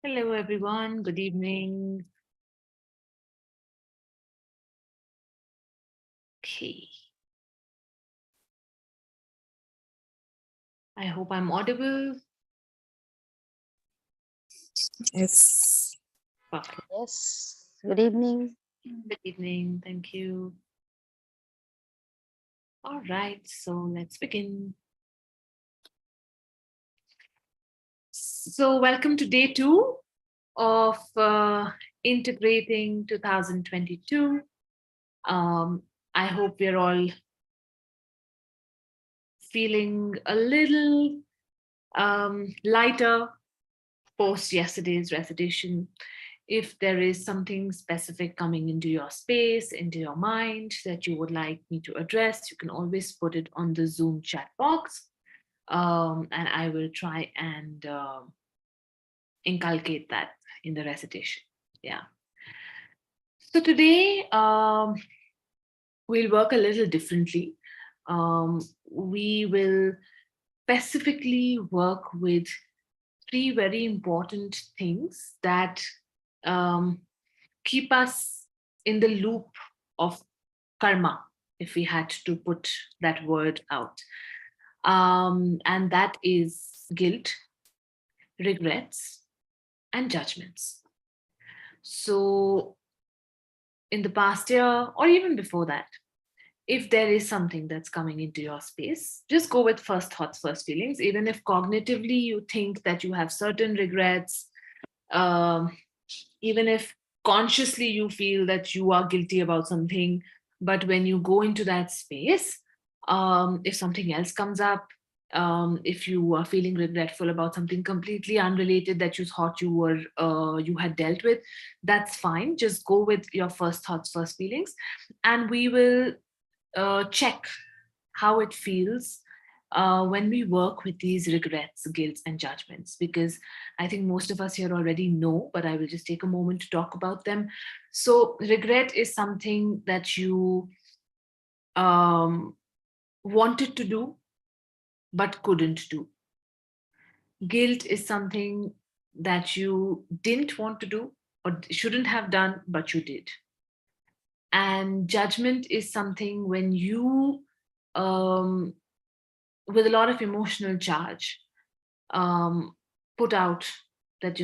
Hello, everyone. Good evening. Okay. I hope I'm audible. Yes. Perfect. Yes, good evening. Good evening. Thank you. All right. So let's begin. So, welcome to day two of Integrating 2022. I hope we're all feeling a little lighter post yesterday's recitation. If there is something specific coming into your space, into your mind that you would like me to address, you can always put it on the Zoom chat box. And I will try and inculcate that in the recitation. Yeah. So today we'll work a little differently. We will specifically work with three very important things that um, keep us in the loop of karma, if we had to put that word out. And that is guilt, regrets, and judgments. So, in the past year, or even before that, if there is something that's coming into your space, just go with first thoughts, first feelings. Even if cognitively you think that you have certain regrets, um, even if consciously you feel that you are guilty about something, but when you go into that space, if something else comes up, if you are feeling regretful about something completely unrelated that you thought you had dealt with, that's fine. Just go with your first thoughts, first feelings, and we will check how it feels when we work with these regrets, guilts, and judgments. Because I think most of us here already know, but I will just take a moment to talk about them. So, regret is something that you um, wanted to do but couldn't do. Guilt is something that you didn't want to do or shouldn't have done, but you did. And judgment is something when you um, with a lot of emotional charge, um, put out that,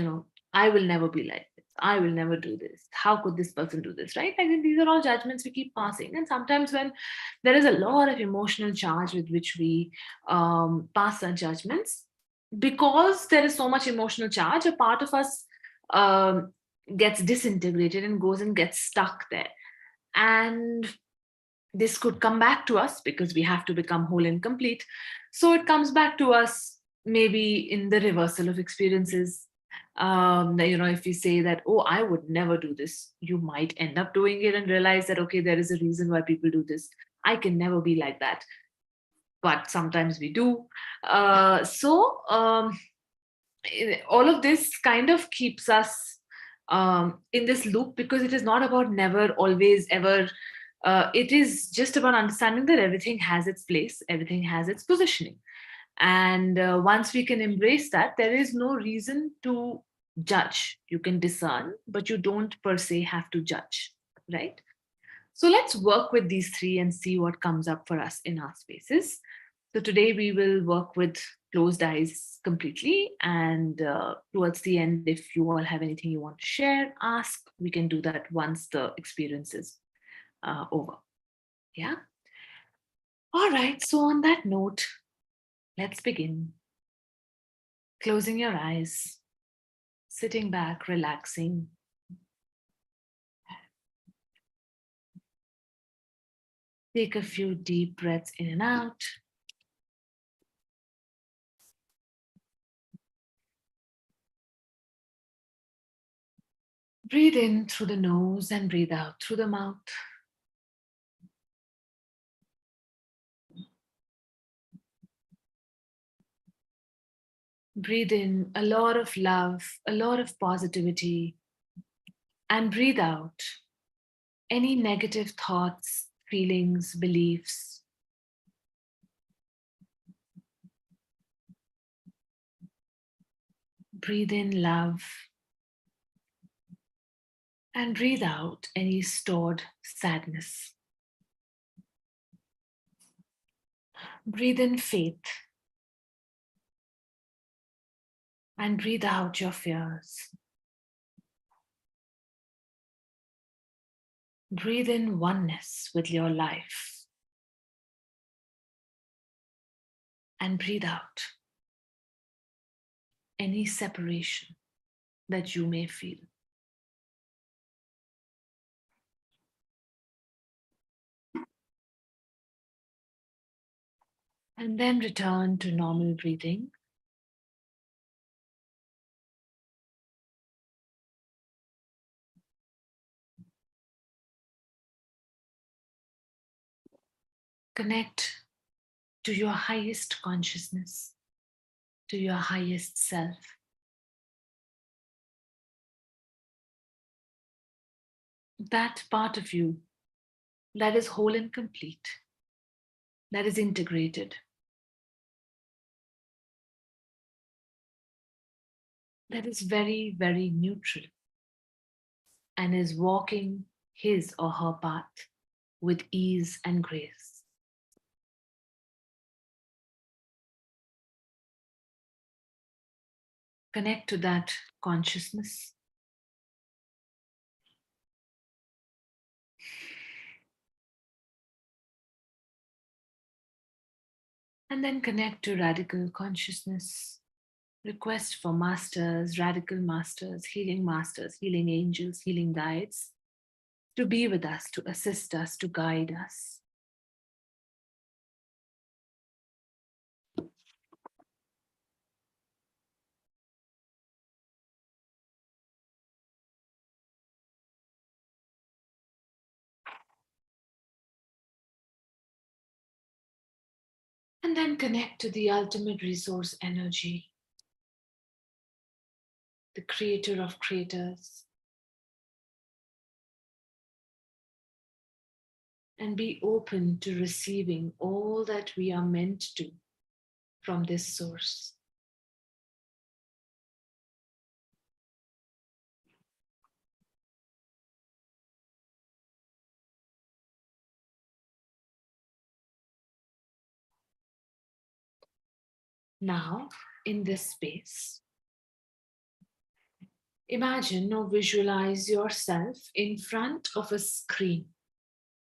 I will never be like this. I will never do this. How could this person do this? Right? I think these are all judgments we keep passing. And sometimes when there is a lot of emotional charge with which we pass our judgments, because there is so much emotional charge, a part of us um, gets disintegrated and goes and gets stuck there. And this could come back to us because we have to become whole and complete. So it comes back to us maybe in the reversal of experiences. If you say that, oh, I would never do this, you might end up doing it and realize that, okay, there is a reason why people do this. I can never be like that. But sometimes we do. All of this kind of keeps us in this loop because it is not about never, always, ever. It is just about understanding that everything has its place, everything has its positioning. And once we can embrace that, there is no reason to judge. You can discern, but you don't per se have to judge, right? So let's work with these three and see what comes up for us in our spaces. So today we will work with closed eyes completely. And towards the end, if you all have anything you want to share, ask, we can do that once the experience is over. Yeah. All right. So on that note, let's begin. Closing your eyes, sitting back, relaxing. Take a few deep breaths in and out. Breathe in through the nose and breathe out through the mouth. Breathe in a lot of love, a lot of positivity, and breathe out any negative thoughts, feelings, beliefs. Breathe in love, And breathe out any stored sadness. Breathe in faith and breathe out your fears. Breathe in oneness with your life and breathe out any separation that you may feel. And then return to normal breathing. Connect to your highest consciousness, to your highest self. That part of you that is whole and complete, that is integrated, that is very, very neutral and is walking his or her path with ease and grace. Connect to that consciousness. And then connect to radical consciousness. Request for masters, radical masters, healing angels, healing guides to be with us, to assist us, to guide us. And then connect to the ultimate resource energy, the creator of creators. And be open to receiving all that we are meant to from this source. Now, in this space, imagine or visualize yourself in front of a screen.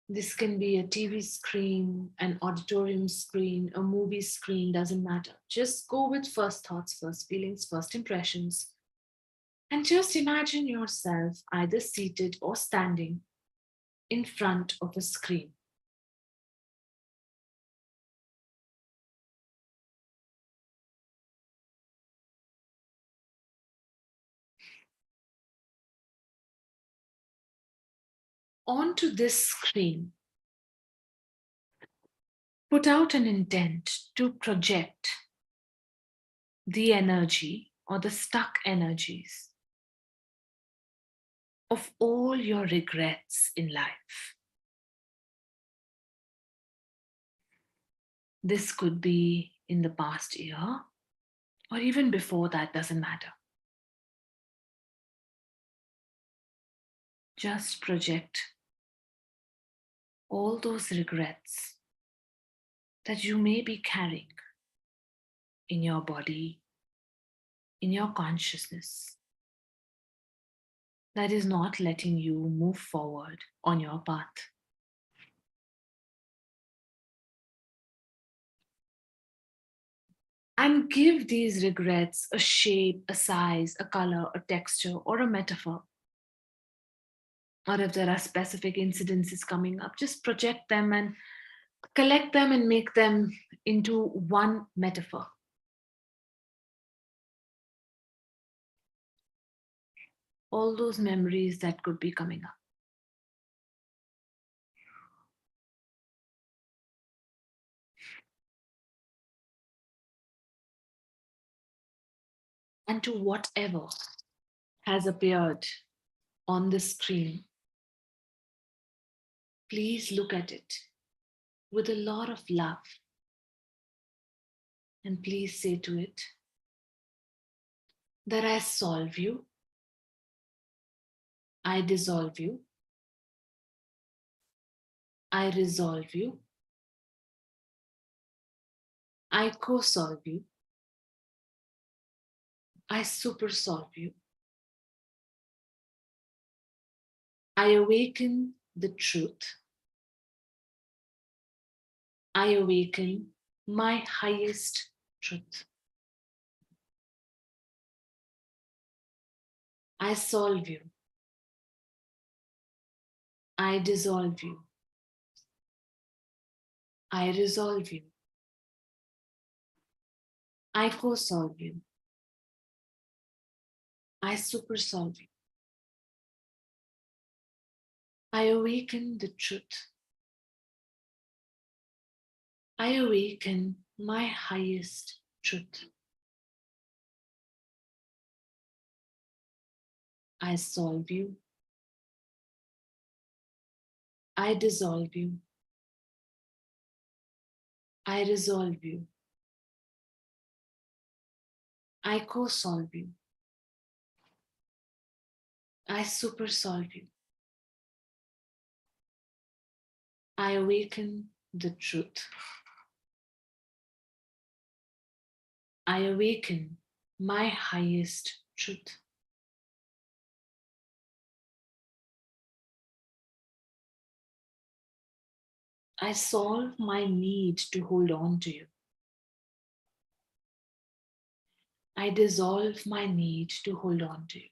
This can be a TV screen, an auditorium screen, a movie screen, doesn't matter. Just go with first thoughts, first feelings, first impressions. And just imagine yourself either seated or standing in front of a screen. Onto this screen, put out an intent to project the energy or the stuck energies of all your regrets in life. This could be in the past year or even before that, doesn't matter. Just project all those regrets that you may be carrying in your body, in your consciousness, that is not letting you move forward on your path. And give these regrets a shape, a size, a color, a texture, or a metaphor. Or if there are specific incidences coming up, just project them and collect them and make them into one metaphor. All those memories that could be coming up. And to whatever has appeared on the screen, please look at it with a lot of love. And please say to it that I solve you, I dissolve you. I resolve you. I co-solve you. I supersolve you. I awaken the truth. I awaken my highest truth. I solve you. I dissolve you. I resolve you. I co-solve you. I supersolve you. I awaken the truth. I awaken my highest truth. I solve you. I dissolve you. I resolve you. I co-solve you. I supersolve you. I awaken the truth. I awaken my highest truth. I solve my need to hold on to you. I dissolve my need to hold on to you.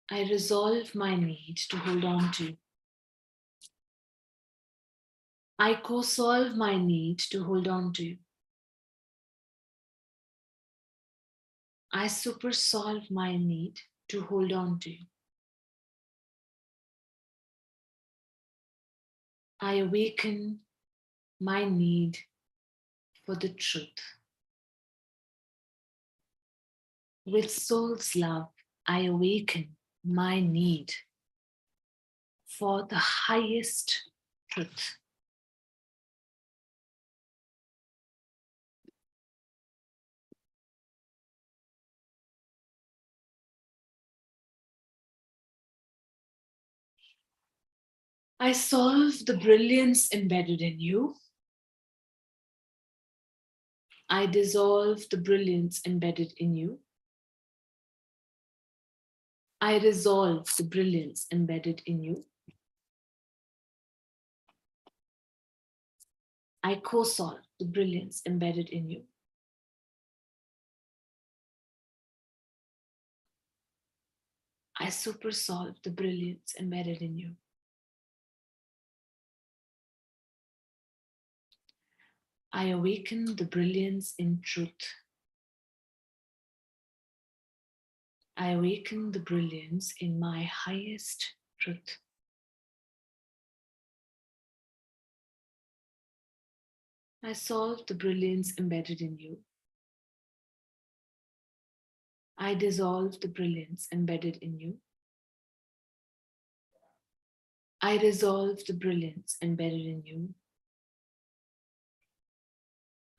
I resolve my need to hold on to you. I co-solve my need to hold on to you. I supersolve my need to hold on to you. I awaken my need for the truth. With soul's love, I awaken my need for the highest truth. I solve the brilliance embedded in you. I dissolve the brilliance embedded in you. I resolve the brilliance embedded in you. I co-solve the brilliance embedded in you. I supersolve the brilliance embedded in you. I awaken the brilliance in truth. I awaken the brilliance in my highest truth. I solve the brilliance embedded in you. I dissolve the brilliance embedded in you. I resolve the brilliance embedded in you.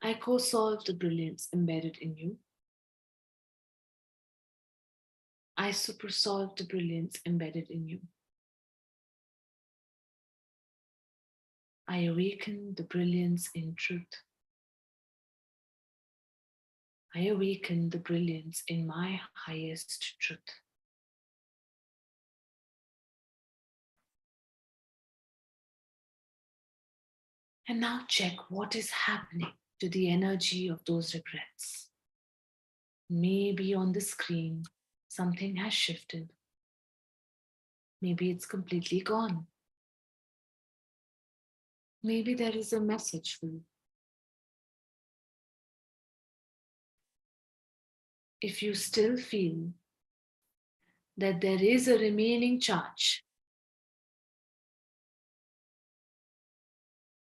I co-solve the brilliance embedded in you. I supersolve the brilliance embedded in you. I awaken the brilliance in truth. I awaken the brilliance in my highest truth. And now check what is happening to the energy of those regrets. Maybe on the screen, something has shifted. Maybe it's completely gone. Maybe there is a message for you. If you still feel that there is a remaining charge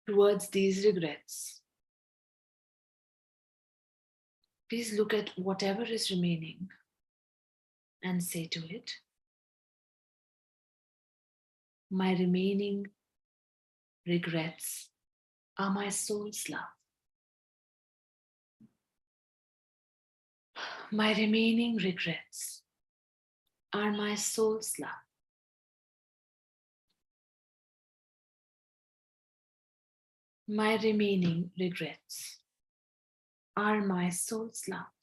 towards these regrets, please look at whatever is remaining and say to it, my remaining regrets are my soul's love. My remaining regrets are my soul's love. My remaining regrets are my soul's love.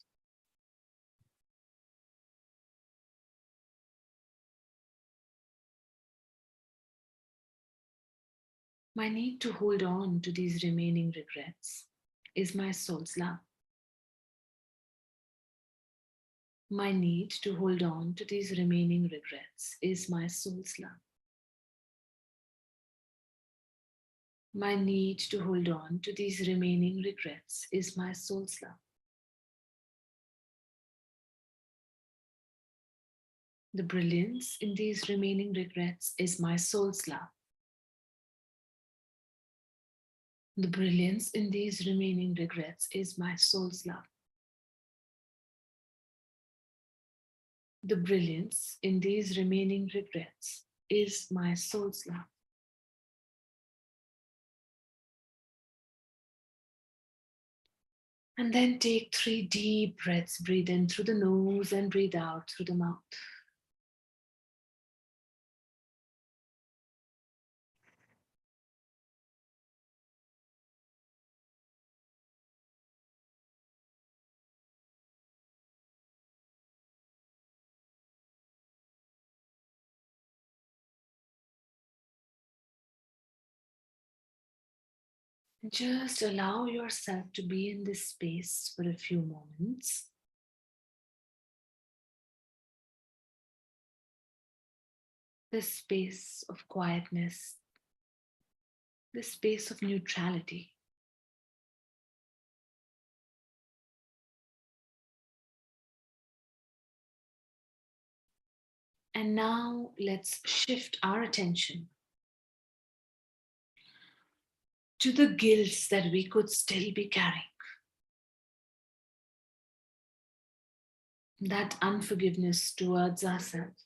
My need to hold on to these remaining regrets is my soul's love. My need to hold on to these remaining regrets is my soul's love. My need to hold on to these remaining regrets is my soul's love. The brilliance in these remaining regrets is my soul's love. The brilliance in these remaining regrets is my soul's love. The brilliance in these remaining regrets is my soul's love. And then take 3 deep breaths. Breathe in through the nose and breathe out through the mouth. Just allow yourself to be in this space for a few moments. This space of quietness, this space of neutrality. And now let's shift our attention to the guilt that we could still be carrying. That unforgiveness towards ourselves.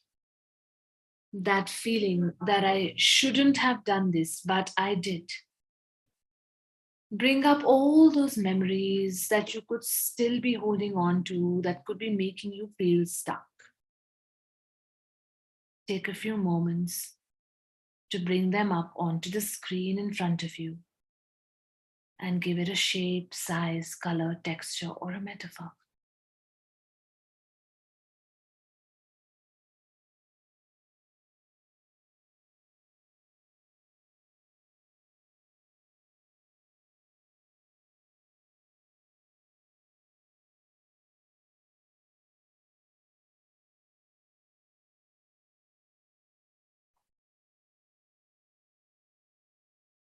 That feeling that I shouldn't have done this, but I did. Bring up all those memories that you could still be holding on to that could be making you feel stuck. Take a few moments to bring them up onto the screen in front of you and give it a shape, size, color, texture, or a metaphor.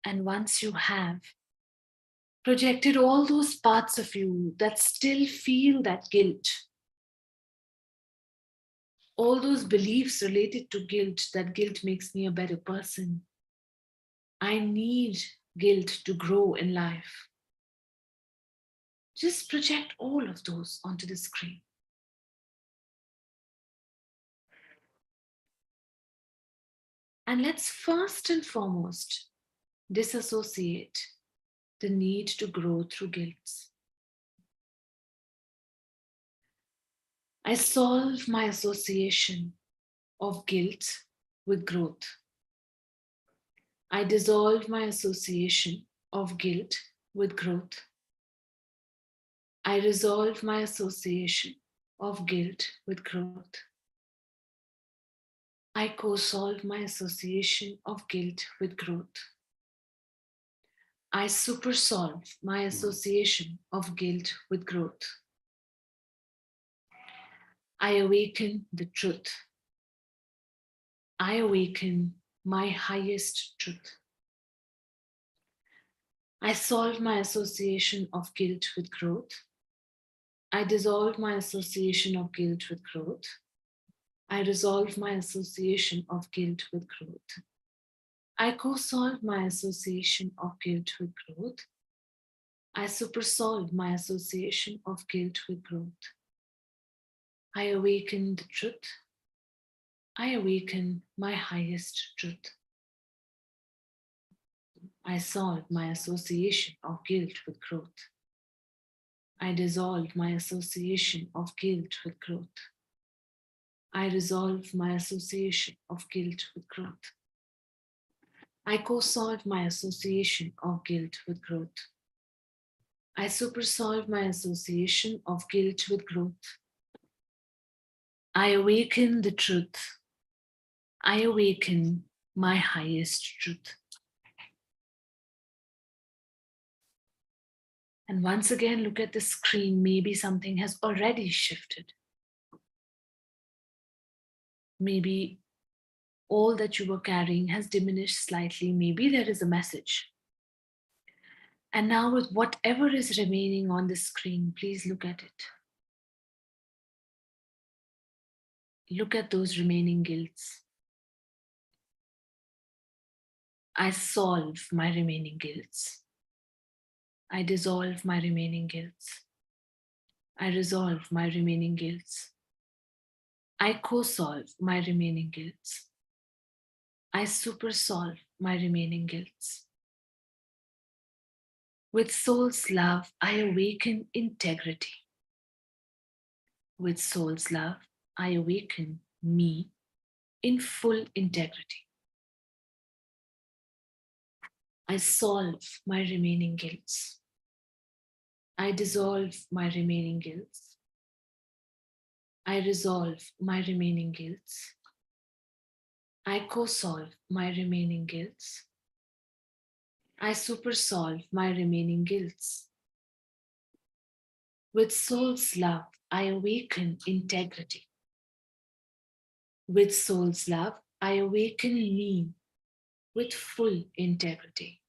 And once you have projected all those parts of you that still feel that guilt, all those beliefs related to guilt, that guilt makes me a better person. I need guilt to grow in life. Just project all of those onto the screen. And let's first and foremost disassociate the need to grow through guilt. I solve my association of guilt with growth. I dissolve my association of guilt with growth. I resolve my association of guilt with growth. I co-solve my association of guilt with growth. I supersolve my association of guilt with growth. I awaken the truth. I awaken my highest truth. I solve my association of guilt with growth. I dissolve my association of guilt with growth. I resolve my association of guilt with growth. I co-solve my association of guilt with growth. I supersolve my association of guilt with growth. I awaken the truth. I awaken my highest truth. I solve my association of guilt with growth. I dissolve my association of guilt with growth. I resolve my association of guilt with growth. I co-solve my association of guilt with growth. I supersolve my association of guilt with growth. I awaken the truth. I awaken my highest truth. And once again, look at the screen. Maybe something has already shifted. Maybe all that you were carrying has diminished slightly. Maybe there is a message. And now, with whatever is remaining on the screen, please look at it. Look at those remaining guilts. I solve my remaining guilts. I dissolve my remaining guilts. I resolve my remaining guilts. I co-solve my remaining guilts. I supersolve my remaining guilts. With soul's love, I awaken integrity. With soul's love, I awaken me in full integrity. I solve my remaining guilts. I dissolve my remaining guilts. I resolve my remaining guilts. I co-solve my remaining guilts. I supersolve my remaining guilts. With soul's love, I awaken integrity. With soul's love, I awaken me with full integrity.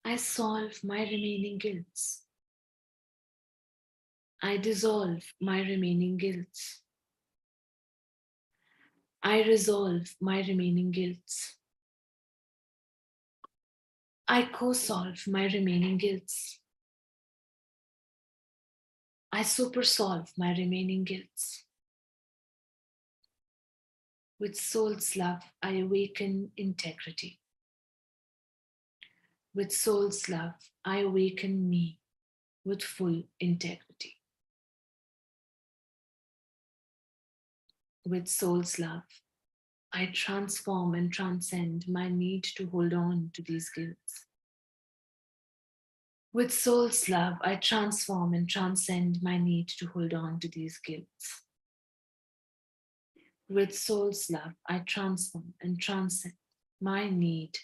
I solve my remaining guilts. I dissolve my remaining guilts. I resolve my remaining guilts. I co-solve my remaining guilts. I supersolve my remaining guilts. With soul's love, I awaken integrity. With soul's love, I awaken me with full integrity. With soul's love, I transform and transcend my need to hold on to these guilts. With soul's love, I transform and transcend my need to hold on to these guilts. With soul's love, I transform and transcend my need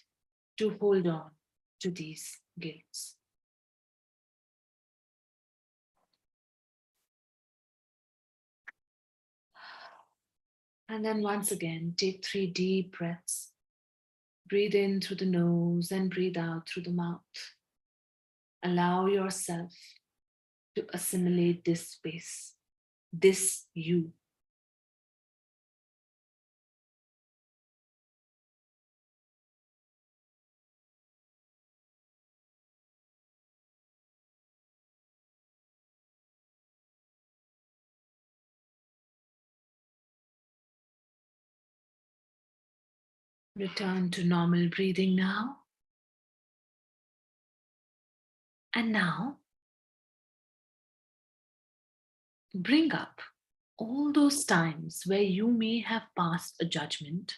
to hold on to these guilts. And then once again, take 3 deep breaths. Breathe in through the nose and breathe out through the mouth. Allow yourself to assimilate this space, this you. Return to normal breathing now. And now, bring up all those times where you may have passed a judgment,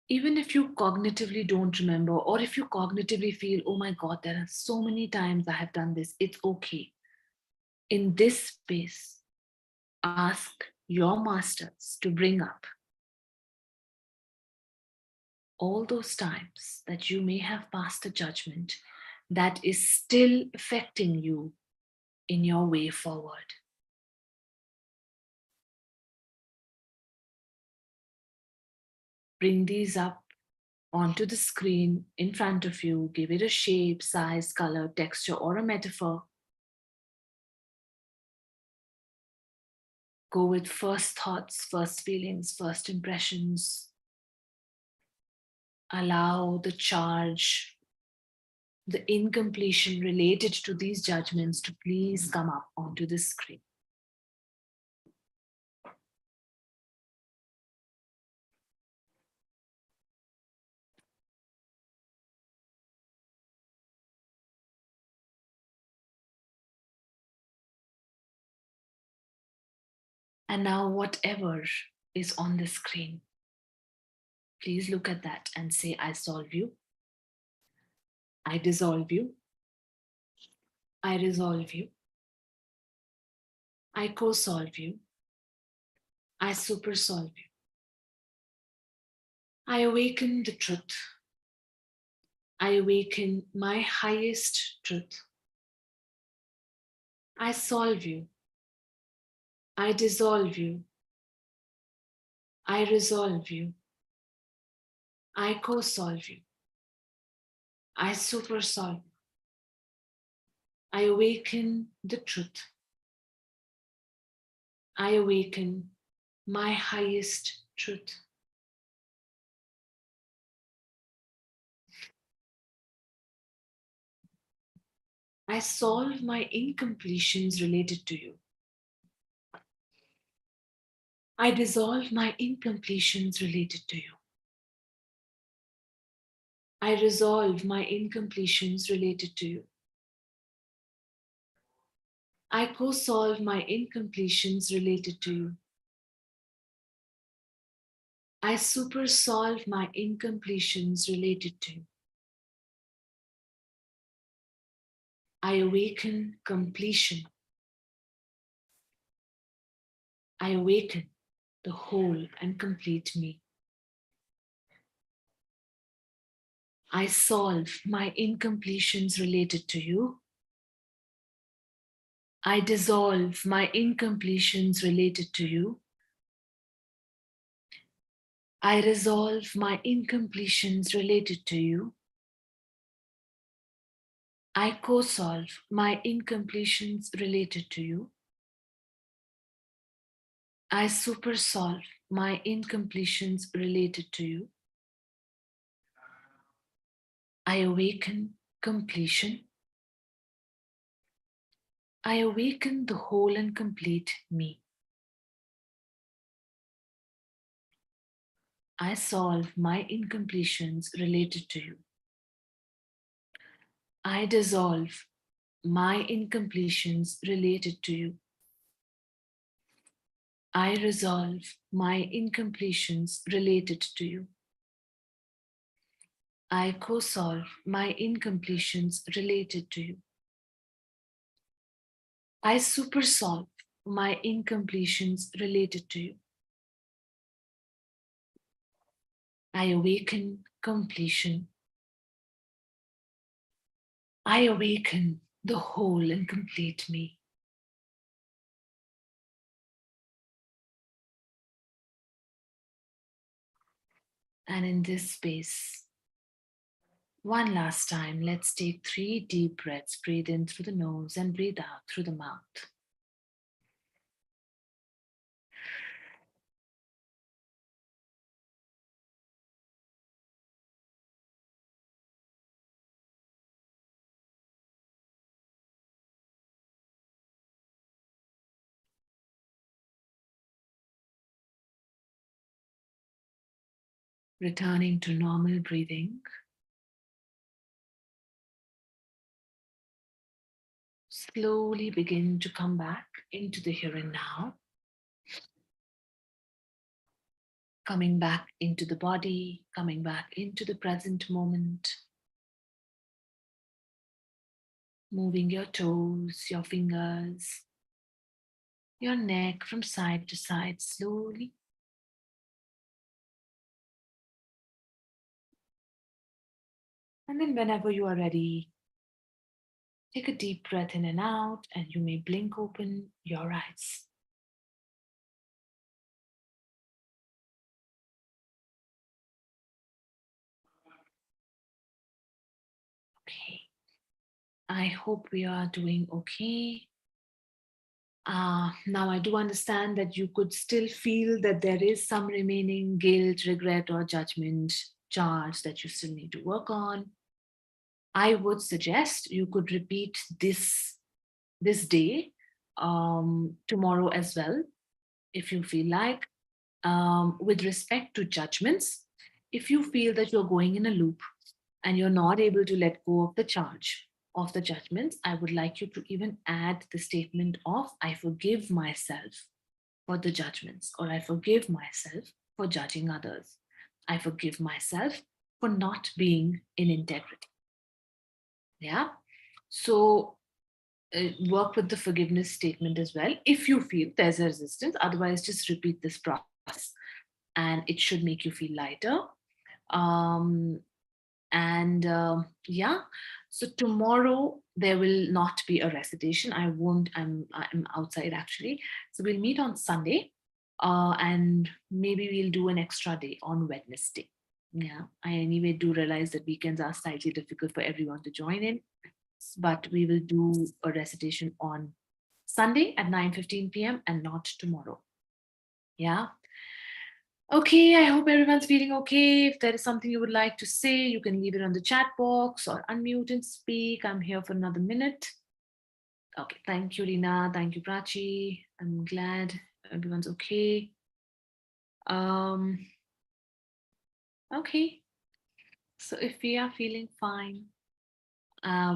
even if you cognitively don't remember, or if you cognitively feel, oh my God, there are so many times I have done this, it's okay. In this space, ask your masters to bring up all those times that you may have passed a judgment that is still affecting you in your way forward. Bring these up onto the screen in front of you. Give it a shape, size, color, texture, or a metaphor. Go with first thoughts, first feelings, first impressions. Allow the charge, the incompletion related to these judgments to please come up onto the screen. And now, whatever is on the screen, please look at that and say, I solve you, I dissolve you, I resolve you, I co solve you, I super solve you, I awaken the truth, I awaken my highest truth, I solve you, I dissolve you, I resolve you, I co solve you, I super solve you, I awaken the truth, I awaken my highest truth. I solve my incompletions related to you. I dissolve my incompletions related to you. I resolve my incompletions related to you. I co solve my incompletions related to you. I super solve my incompletions related to you. I awaken completion. I awaken the whole and complete me. I solve my incompletions related to you. I dissolve my incompletions related to you. I resolve my incompletions related to you. I co solve my incompletions related to you. I super solve my incompletions related to you. I awaken completion. I awaken the whole and complete me. I solve my incompletions related to you. I dissolve my incompletions related to you. I resolve my incompletions related to you. I co solve my incompletions related to you. I super solve my incompletions related to you. I awaken completion. I awaken the whole and complete me. And in this space, one last time, let's take 3 deep breaths. Breathe in through the nose and breathe out through the mouth. Returning to normal breathing. Slowly begin to come back into the here and now. Coming back into the body, coming back into the present moment. Moving your toes, your fingers, your neck from side to side slowly. And then whenever you are ready, take a deep breath in and out, and you may blink open your eyes. Okay. I hope we are doing okay. Now, I do understand that you could still feel that there is some remaining guilt, regret, or judgment charge that you still need to work on. I would suggest you could repeat this day, tomorrow as well, if you feel like. With respect to judgments, if you feel that you're going in a loop and you're not able to let go of the charge of the judgments, I would like you to even add the statement of, I forgive myself for the judgments, or I forgive myself for judging others. I forgive myself for not being in integrity. Yeah. So work with the forgiveness statement as well if you feel there's a resistance. Otherwise, just repeat this process and it should make you feel lighter. Um, and yeah, so tomorrow there will not be a recitation. I won't, I'm outside actually. So we'll meet on Sunday, and maybe we'll do an extra day on Wednesday. Yeah, I anyway do realize that weekends are slightly difficult for everyone to join in, but we will do a recitation on Sunday at 9:15 p.m. and not tomorrow. Yeah. Okay, I hope everyone's feeling okay. If there is something you would like to say, you can leave it on the chat box or unmute and speak. I'm here for another minute. Okay, thank you, Rina. Thank you, Prachi. I'm glad everyone's okay. Um, okay, so if we are feeling fine,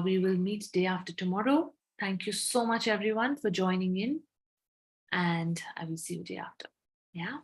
we will meet day after tomorrow. Thank you so much, everyone, for joining in, and I will see you day after. Yeah.